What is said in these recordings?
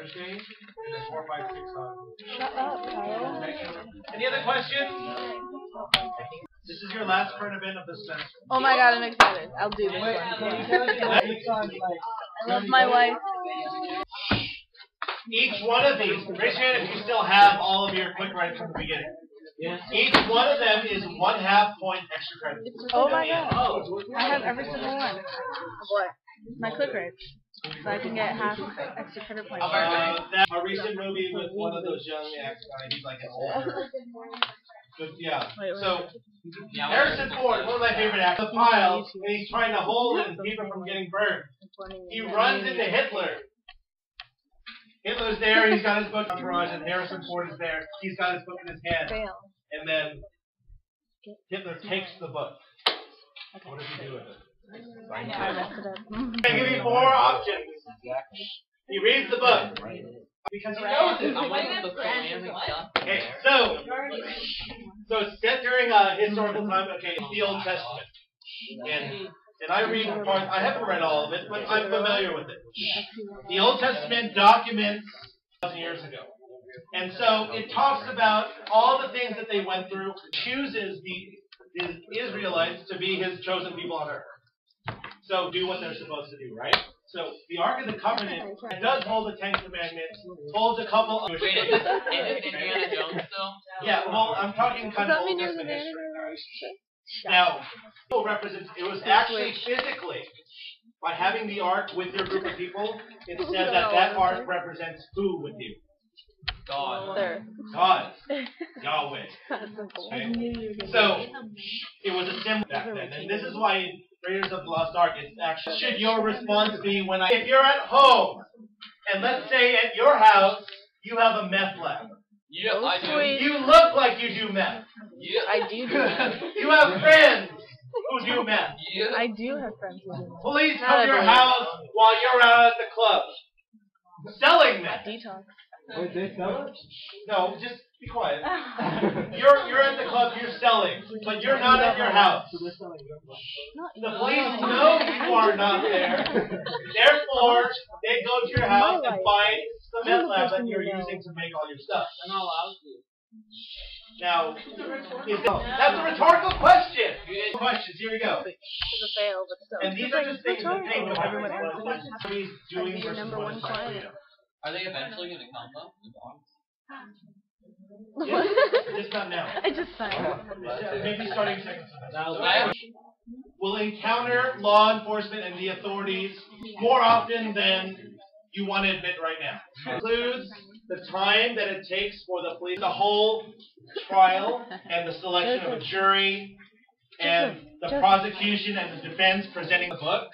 Thursday, and then 4, 5, 6 on. Shut up, Kyle. Any other questions? This is your last current event of the semester. Oh my god, I'm excited. I'll do this one. I love my wife. Each one of these, raise your hand if you still have all of your quick writes from the beginning. Each one of them is 1/2 point extra credit. Oh my god. I have every single one. What? My quick rates. So I can get half extra credit points. That's a recent movie with one of those young actors. He's like an older. But yeah. So Harrison Ford, one of my favorite actors, the pile, and he's trying to hold it and keep it from getting burned. He runs into Hitler. Hitler's there, he's got his book on the garage, and Harrison Ford is there. He's got his book in his hand. And then Hitler takes the book. What does he do with it? I give you 4 options. He reads the book. Because he knows it. Okay, so it's set during a historical time, okay, the Old Testament. And I read parts, I haven't read all of it, but I'm familiar with it. The Old Testament documents 1,000 years ago. And so it talks about all the things that they went through, chooses the Israelites to be his chosen people on earth. So do what they're supposed to do, right? So the Ark of the Covenant, it does hold the 10 Commandments, holds a couple of... Wait, is it Indiana Jones still? Yeah, well, I'm talking kind of Old Testament history. Now, it was actually physically, by having the Ark with your group of people, it said that Ark represents who with you? God. God. Yahweh. Okay. So, it was a symbol back then. And this is why Raiders of the Lost Ark is actually, should your response be if you're at home, and let's say at your house, you have a meth lab. Yeah, I do. You look like you do meth. Yeah, I do meth. You have friends who do meth. Yeah. I do have friends who do meth. Police come to your house while you're out at the club. Selling meth. Detox. Wait, they sell it? No, just be quiet. You're at the club, you're selling, but you're not at your house. The police know you are not there. Therefore, they go to your house and find the meth lab that you're using to make all your stuff. I'm not allowed to. Now, that's a rhetorical question. Questions, here we go. It's a fail, but still. And these are just things to think about. Everyone answers. Somebody's doing versus number what one is right for you. client. Are they eventually going to come up? The dogs? Yeah, just not now. I just signed. Maybe starting second semester. Will encounter law enforcement and the authorities more often than you want to admit right now. Includes the time that it takes for the police, the whole trial, and the selection of a jury, and the prosecution and the defense presenting the book.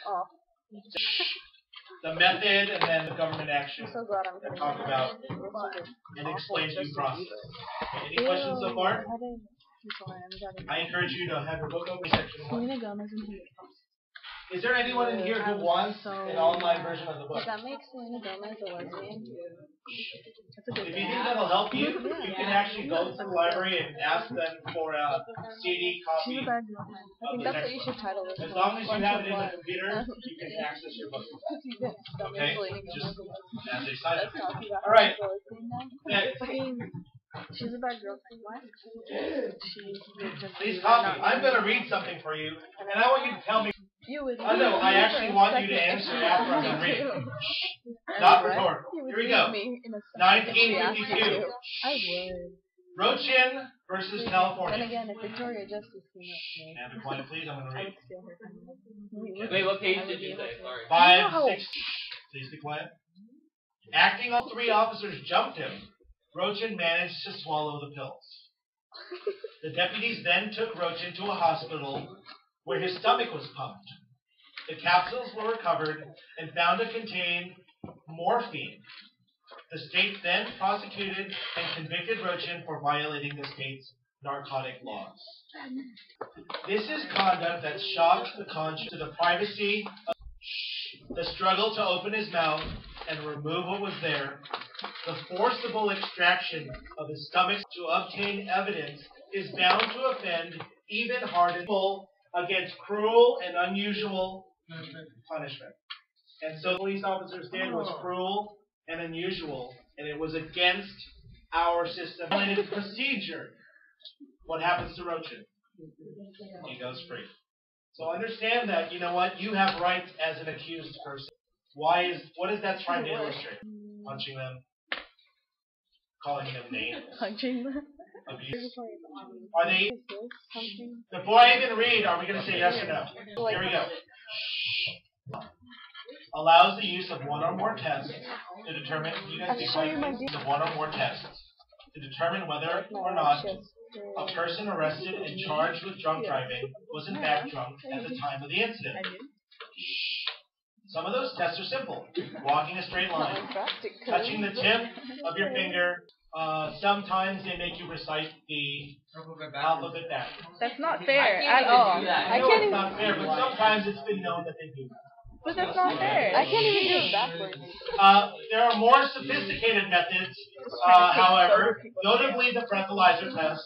The method, and then the government action. I'm so glad I'm and talk about and explain due process. Okay, any questions so far? I encourage you to have your book open section 1. Is there anyone in here who wants an online version of the book? Does that make Selena Gomez a lesbian? If you think that'll help you, you can actually go to the library and ask them for a CD copy She's a bad girl. I think that's what you should title it. As long as you have it in the computer, you can access your book. Okay? Just as a side note. Alright. Next. She's a bad girl. What? Please copy. I'm going to read something for you, and I want you to tell me. Oh no, I actually want you to answer after I'm done reading. Not rhetorical. Here we go. 1952. I would. Rochin versus California. Then again, if Victoria Justice came up to me, And be quiet, please. I'm going to I read. would steal her from me. Wait, what page did you say? Sorry. 5, 6. Please be quiet. Acting all 3 officers jumped him. Rochin managed to swallow the pills. The deputies then took Rochin to a hospital where his stomach was pumped. The capsules were recovered and found to contain morphine. The state then prosecuted and convicted Rochin for violating the state's narcotic laws. This is conduct that shocked the conscience to the privacy of the struggle to open his mouth and remove what was there, the forcible extraction of his stomach to obtain evidence is bound to offend even hardened people against cruel and unusual punishment. And so the police officers did was cruel and unusual, and it was against our system violated procedure, what happens to Rochin? He goes free. So understand that, you know what, you have rights as an accused person. What is that trying to illustrate? Punching them, calling them names, Punching them. abuse. Are they? Before I even read, are we going to say yes or no? Here we go. Allows the use of one or more tests to determine. You guys use of one or more tests to determine whether or not a person arrested and charged with drunk driving was in fact drunk at the time of the incident. Some of those tests are simple. Walking a straight line, touching the tip of your finger. Sometimes they make you recite the alphabet backwards. That's not fair at all. I know it's not fair, but sometimes it's been known that they do that. But that's not fair. I can't even do it backwards. There are more sophisticated methods, however, notably the breathalyzer test.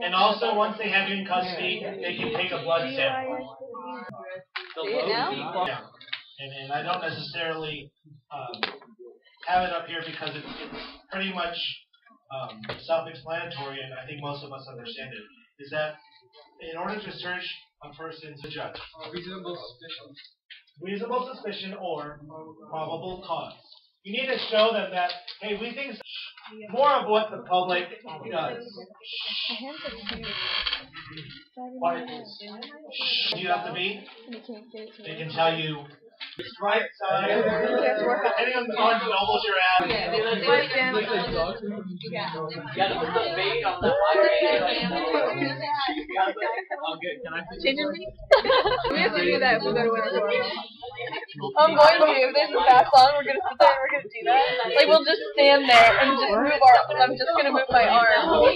And also, once they have you in custody, they can take a blood sample. Yeah. And I don't necessarily have it up here because it's pretty much self-explanatory, and I think most of us understand it. Is that in order to search a person's judge, reasonable suspicion or probable cause, you need to show them that, hey, we think more of what the public does. What you have to be? They can tell you right side, depending on the orange doubles your ass. We have to do that if we go to Winter Forest. I'm going to. If there's a bath on, we're gonna sit there and we're gonna do that. Like we'll just stand there and just move our. I'm just gonna move my arm. Or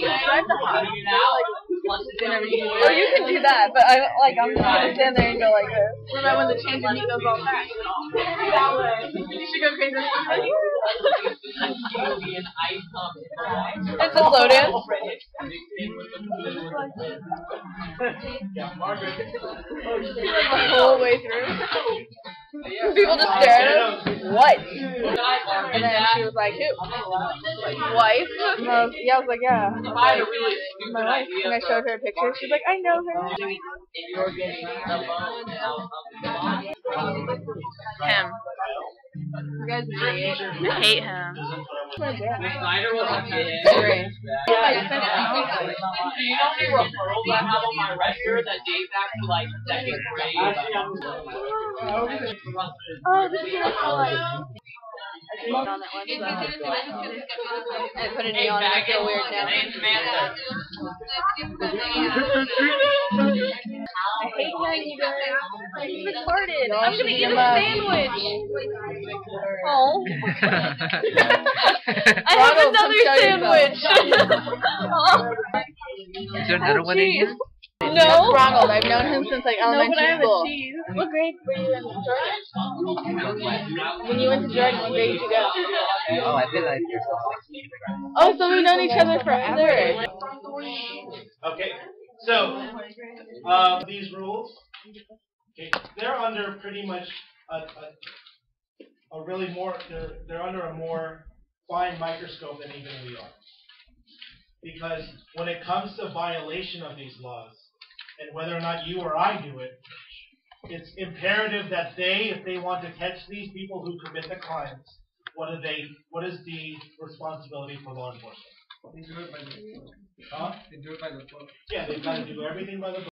you can do that, but I'm just gonna stand there and go like this. What about when the change of meat goes all fast? You should go crazy. It's a slow dance. The whole way through. People just stare at us. What? And then she was like, who? Wife? And I was like, yeah. My wife. And I showed her a picture. She's like, I know her. Him. You guys hate. I hate him. Snyder was a Great. Do you know any referrals I have on my record that date back to like second grade? Oh, this is like. On that one. I put a neon and I feel weird now. I hate how you guys. He's retarded. I'm gonna eat a sandwich. Oh. I have another sandwich. Is there another one in here? No. That's Ronald. I've known him since like elementary school. What grade were you in Jordan? When you went to Jordan, what grade did you go? Oh, I did like this. Oh, so we've known each other forever. Okay, so these rules, okay, they're under pretty much a really more. They're under a more fine microscope than even we are, because when it comes to violation of these laws, and whether or not you or I do it, it's imperative that if they want to catch these people who commit the crimes, what is the responsibility for law enforcement? They do it by the book. Huh? They do it by the book. Yeah, they've got to do everything by the book.